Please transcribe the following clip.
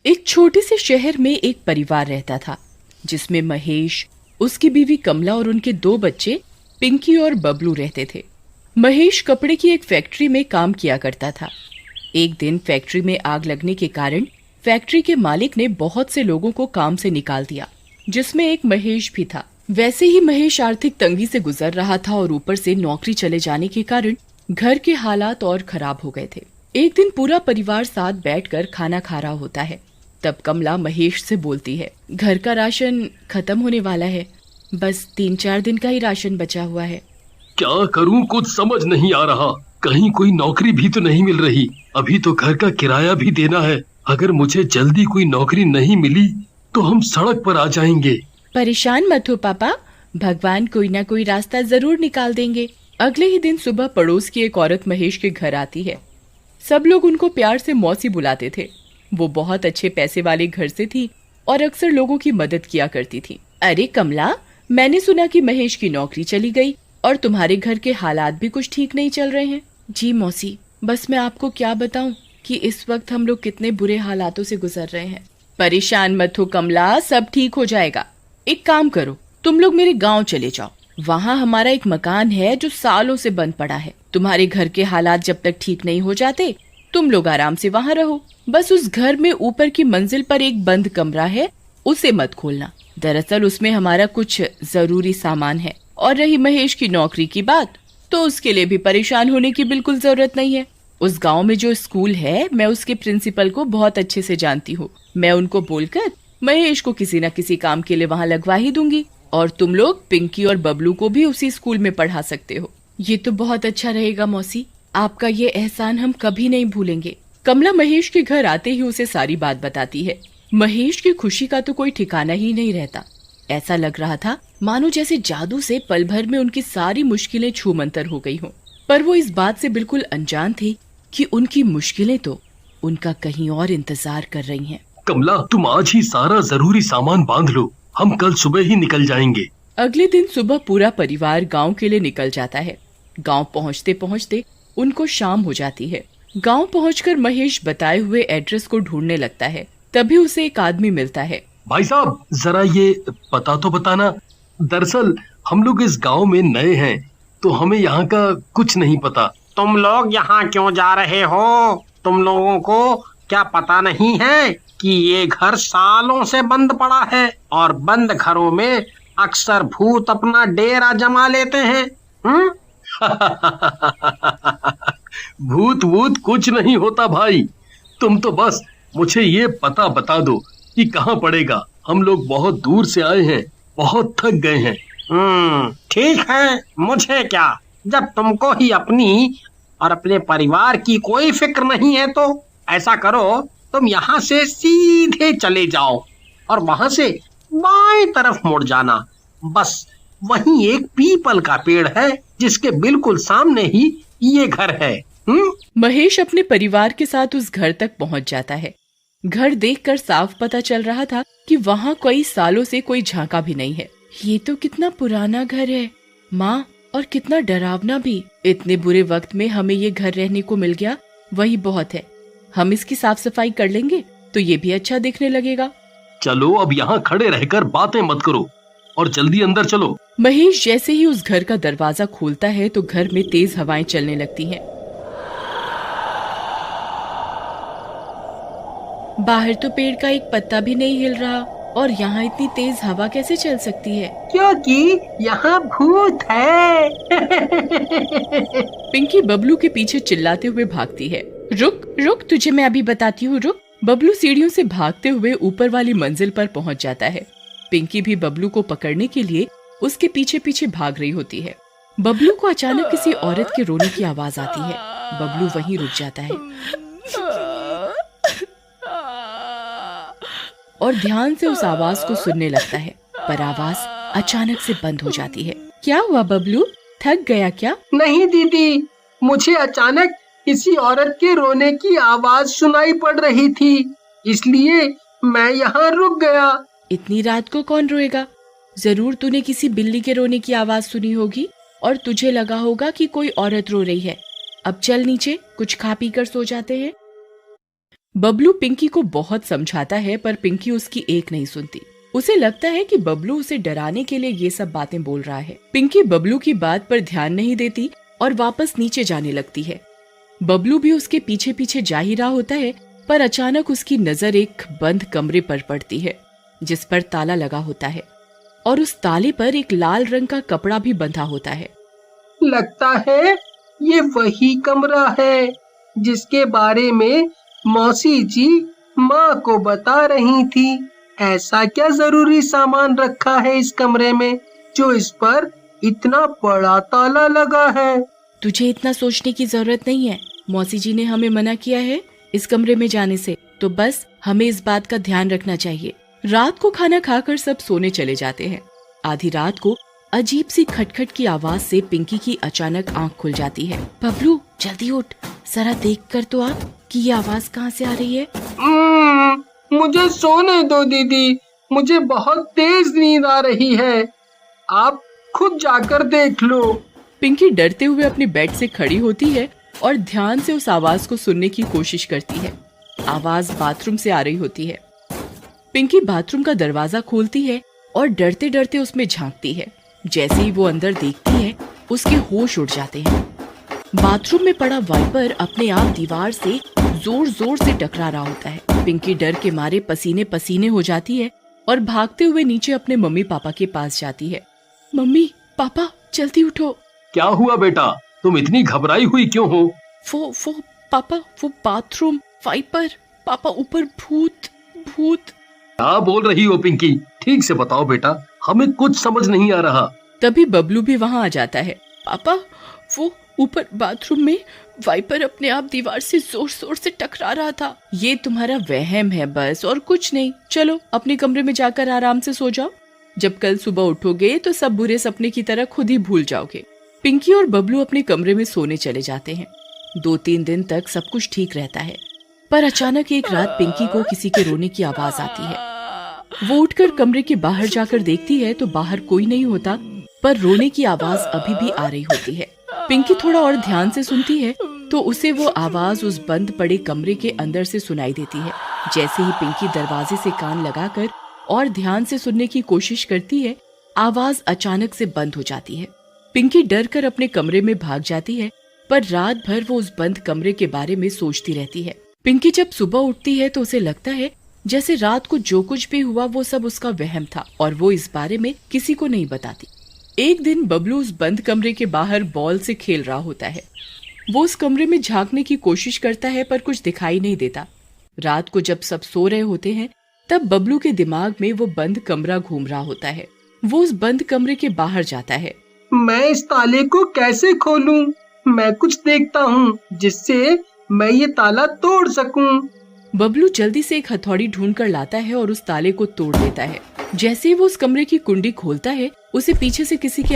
एक छोटे से शहर में एक परिवार रहता था जिसमें महेश, उसकी बीवी कमला और उनके दो बच्चे पिंकी और बबलू रहते थे। महेश कपड़े की एक फैक्ट्री में काम किया करता था। एक दिन फैक्ट्री में आग लगने के कारण फैक्ट्री के मालिक ने बहुत से लोगों को काम से निकाल दिया, जिसमें एक महेश भी था। वैसे ही महेश आर्थिक तंगी से गुजर रहा था और ऊपर से नौकरी चले जाने के कारण घर के हालात और खराब हो गए थे। एक दिन पूरा परिवार साथ बैठकर खाना खा रहा होता है। तब कमला महेश से बोलती है, घर का राशन खत्म होने वाला है, बस 3-4 दिन का ही राशन बचा हुआ है। क्या करूं, कुछ समझ नहीं आ रहा। कहीं कोई नौकरी भी तो नहीं मिल रही। अभी तो घर का किराया भी देना है। अगर मुझे जल्दी कोई नौकरी नहीं मिली तो हम सड़क पर आ जाएंगे। परेशान मत हो पापा, भगवान कोई ना कोई रास्ता जरूर निकाल देंगे। अगले ही दिन सुबह पड़ोस की एक औरत महेश के घर आती है। सब लोग उनको प्यार से मौसी बुलाते थे। वो बहुत अच्छे पैसे वाले घर से थी और अक्सर लोगों की मदद किया करती थी। अरे कमला, मैंने सुना कि महेश की नौकरी चली गई और तुम्हारे घर के हालात भी कुछ ठीक नहीं चल रहे हैं। जी मौसी, बस मैं आपको क्या बताऊं कि इस वक्त हम लोग कितने बुरे हालातों से गुजर रहे हैं। परेशान मत हो कमला, सब ठीक हो जाएगा। एक काम करो, तुम लोग मेरे गांव चले जाओ। वहाँ हमारा एक मकान है जो सालों से बंद पड़ा है। तुम्हारे घर के हालात जब तक ठीक नहीं हो जाते तुम लोग आराम से वहाँ रहो। बस उस घर में ऊपर की मंजिल पर एक बंद कमरा है, उसे मत खोलना। दरअसल उसमें हमारा कुछ जरूरी सामान है। और रही महेश की नौकरी की बात, तो उसके लिए भी परेशान होने की बिल्कुल जरूरत नहीं है। उस गांव में जो स्कूल है, मैं उसके प्रिंसिपल को बहुत अच्छे से जानती हूँ। मैं उनको बोलकर महेश को किसी न किसी काम के लिए वहाँ लगवा ही दूंगी। और तुम लोग पिंकी और बबलू को भी उसी स्कूल में पढ़ा सकते हो। ये तो बहुत अच्छा रहेगा मौसी, आपका ये एहसान हम कभी नहीं भूलेंगे। कमला महेश के घर आते ही उसे सारी बात बताती है। महेश की खुशी का तो कोई ठिकाना ही नहीं रहता। ऐसा लग रहा था मानो जैसे जादू से पल भर में उनकी सारी मुश्किलें छूमंतर हो गई हों। पर वो इस बात से बिल्कुल अनजान थी कि उनकी मुश्किलें तो उनका कहीं और इंतजार कर रही हैं। कमला, तुम आज ही सारा जरूरी सामान बांध लो, हम कल सुबह ही निकल जाएंगे। अगले दिन सुबह पूरा परिवार गांव के लिए निकल जाता है। गांव पहुंचते पहुंचते उनको शाम हो जाती है। गांव पहुंचकर महेश बताए हुए एड्रेस को ढूंढने लगता है। तभी उसे एक आदमी मिलता है। भाई साहब, जरा ये पता तो बताना। दरअसल हम लोग इस गांव में नए हैं, तो हमें यहाँ का कुछ नहीं पता। तुम लोग यहाँ क्यों जा रहे हो? तुम लोगों को क्या पता नहीं है कि ये घर सालों से बंद पड़ा है और बंद घरों में अक्सर भूत अपना डेरा जमा लेते हैं। भूत वूत कुछ नहीं होता भाई, तुम तो बस मुझे ये पता बता दो कि कहाँ पड़ेगा। हम लोग बहुत दूर से आए हैं, बहुत थक गए हैं। ठीक है, मुझे क्या, जब तुमको ही अपनी और अपने परिवार की कोई फिक्र नहीं है तो ऐसा करो, तुम यहाँ से सीधे चले जाओ और वहां से बाएं तरफ मुड़ जाना। बस वहीं एक पीपल का पेड़ है जिसके बिल्कुल सामने ही ये घर है। महेश अपने परिवार के साथ उस घर तक पहुंच जाता है। घर देखकर साफ पता चल रहा था कि वहाँ कई सालों से कोई झांका भी नहीं है। ये तो कितना पुराना घर है माँ, और कितना डरावना भी। इतने बुरे वक्त में हमें ये घर रहने को मिल गया, वही बहुत है। हम इसकी साफ सफाई कर लेंगे तो ये भी अच्छा दिखने लगेगा। चलो अब यहाँ खड़े रहकर बातें मत करो और जल्दी अंदर चलो। महेश जैसे ही उस घर का दरवाजा खोलता है तो घर में तेज हवाएं चलने लगती हैं। बाहर तो पेड़ का एक पत्ता भी नहीं हिल रहा और यहाँ इतनी तेज हवा कैसे चल सकती है? क्योंकि यहाँ भूत है। पिंकी बबलू के पीछे चिल्लाते हुए भागती है। रुक रुक, तुझे मैं अभी बताती हूँ, रुक। बबलू सीढ़ियों से भागते हुए ऊपर वाली मंजिल पर पहुँच जाता है। पिंकी भी बबलू को पकड़ने के लिए उसके पीछे पीछे भाग रही होती है। बबलू को अचानक किसी औरत के रोने की आवाज आती है। बबलू वहीं रुक जाता है और ध्यान से उस आवाज को सुनने लगता है, पर आवाज अचानक से बंद हो जाती है। क्या हुआ बबलू, थक गया क्या? नहीं दीदी, मुझे अचानक किसी औरत के रोने की आवाज सुनाई पड़ रही थी, इसलिए मैं यहाँ रुक गया। इतनी रात को कौन रोएगा? जरूर तूने किसी बिल्ली के रोने की आवाज सुनी होगी और तुझे लगा होगा कि कोई औरत रो रही है। अब चल नीचे, कुछ खा पी कर सो जाते हैं। बबलू पिंकी को बहुत समझाता है पर पिंकी उसकी एक नहीं सुनती। उसे लगता है कि बबलू उसे डराने के लिए ये सब बातें बोल रहा है। पिंकी बबलू की बात पर ध्यान नहीं देती और वापस नीचे जाने लगती है। बबलू भी उसके पीछे पीछे जा ही रहा होता है, पर अचानक उसकी नजर एक बंद कमरे पर पड़ती है जिस पर ताला लगा होता है और उस ताले पर एक लाल रंग का कपड़ा भी बंधा होता है। लगता है ये वही कमरा है जिसके बारे में मौसी जी माँ को बता रही थी। ऐसा क्या जरूरी सामान रखा है इस कमरे में जो इस पर इतना बड़ा ताला लगा है? तुझे इतना सोचने की जरूरत नहीं है। मौसी जी ने हमें मना किया है इस कमरे में जाने से, तो बस हमें इस बात का ध्यान रखना चाहिए। रात को खाना खाकर सब सोने चले जाते हैं। आधी रात को अजीब सी खटखट की आवाज से पिंकी की अचानक आंख खुल जाती है। बबलू जल्दी उठ, जरा देख कर तो आ कि ये आवाज कहाँ से आ रही है। मुझे सोने दो दीदी, मुझे बहुत तेज नींद आ रही है, आप खुद जाकर देख लो। पिंकी डरते हुए अपने बेड से खड़ी होती है और ध्यान से उस आवाज को सुनने की कोशिश करती है। आवाज बाथरूम से आ रही होती है। पिंकी बाथरूम का दरवाजा खोलती है और डरते डरते उसमें झांकती है। जैसे ही वो अंदर देखती है उसके होश उड़ जाते हैं। बाथरूम में पड़ा वाइपर अपने आप दीवार से जोर जोर से टकरा रहा होता है। पिंकी डर के मारे पसीने पसीने हो जाती है और भागते हुए नीचे अपने मम्मी पापा के पास जाती है। मम्मी पापा जल्दी उठो। क्या हुआ बेटा, तुम इतनी घबराई हुई क्यों हो? वो पापा, वो बाथरूम वाइपर, पापा ऊपर भूत भूत। क्या बोल रही हो पिंकी? ठीक से बताओ बेटा, हमें कुछ समझ नहीं आ रहा। तभी बबलू भी वहाँ आ जाता है। पापा वो ऊपर बाथरूम में वाइपर अपने आप दीवार से जोर जोर से टकरा रहा था। ये तुम्हारा वहम है बस, और कुछ नहीं। चलो अपने कमरे में जाकर आराम से सो जाओ। जब कल सुबह उठोगे तो सब बुरे सपने की तरह खुद ही भूल जाओगे। पिंकी और बबलू अपने कमरे में सोने चले जाते हैं। 2-3 दिन तक सब कुछ ठीक रहता है, पर अचानक एक रात पिंकी को किसी के रोने की आवाज आती है। वो उठकर कमरे के बाहर जाकर देखती है तो बाहर कोई नहीं होता, पर रोने की आवाज अभी भी आ रही होती है। पिंकी थोड़ा और ध्यान से सुनती है तो उसे वो आवाज उस बंद पड़े कमरे के अंदर से सुनाई देती है। जैसे ही पिंकी दरवाजे से कान लगाकर और ध्यान से सुनने की कोशिश करती है, आवाज अचानक से बंद हो जाती है। पिंकी डर कर अपने कमरे में भाग जाती है, पर रात भर वो उस बंद कमरे के बारे में सोचती रहती है। पिंकी जब सुबह उठती है तो उसे लगता है जैसे रात को जो कुछ भी हुआ वो सब उसका वहम था और वो इस बारे में किसी को नहीं बताती। एक दिन बबलू उस बंद कमरे के बाहर बॉल से खेल रहा होता है। वो उस कमरे में झांकने की कोशिश करता है पर कुछ दिखाई नहीं देता। रात को जब सब सो रहे होते हैं तब बबलू के दिमाग में वो बंद कमरा घूम रहा होता है। वो उस बंद कमरे के बाहर जाता है। मैं इस ताले को कैसे खोलूं? मैं कुछ देखता हूँ जिससे मैं ये ताला तोड़ सकूं। बबलू जल्दी से एक हथौड़ी ढूंढ कर लाता है और उस ताले को तोड़ देता है। जैसे ही वो उस कमरे की कुंडी खोलता है, उसे पीछे से किसी के